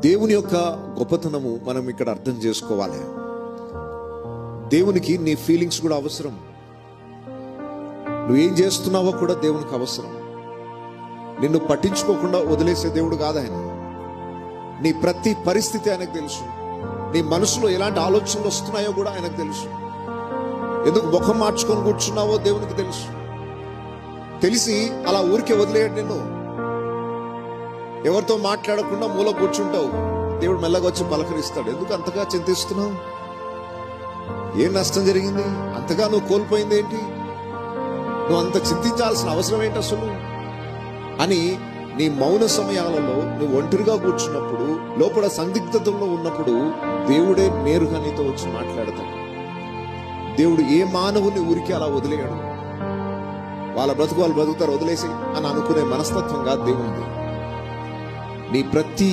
దేవుని యొక్క గొప్పతనము మనం ఇక్కడ అర్థం చేసుకోవాలి. దేవునికి నీ ఫీలింగ్స్ కూడా అవసరం. నువ్వేం చేస్తున్నావో కూడా దేవునికి అవసరం. నిన్ను పట్టించుకోకుండా వదిలేసే దేవుడు కాదు ఆయన. నీ ప్రతి పరిస్థితి ఆయనకు తెలుసు. నీ మనసులో ఎలాంటి ఆలోచనలు వస్తున్నాయో కూడా ఆయనకు తెలుసు. ఎందుకు ముఖం మార్చుకొని కూర్చున్నావో దేవునికి తెలుసు. తెలిసి అలా ఊరికే వదిలేయడు నిన్ను. ఎవరితో మాట్లాడకుండా మూల కూర్చుంటావు, దేవుడు మెల్లగా వచ్చి పలకరిస్తాడు. ఎందుకు అంతగా చింతిస్తున్నావు? ఏం నష్టం జరిగింది? అంతగా నువ్వు కోల్పోయింది ఏంటి? నువ్వు అంత చింతించాల్సిన అవసరం ఏంటి అసలు అని నీ మౌన సమయాలలో నువ్వు ఒంటరిగా కూర్చున్నప్పుడు, లోపల సందిగ్ధతలో ఉన్నప్పుడు దేవుడే నేరుగా నీతో వచ్చి మాట్లాడతాడు. దేవుడు ఏ మానవుని ఊరికి అలా వదిలేయడు. వాళ్ళ బ్రతుకు వాళ్ళు బ్రతుకుతారు, వదిలేసి అని అనుకునే మనస్తత్వం కాదు దేవునిది. నీ ప్రతి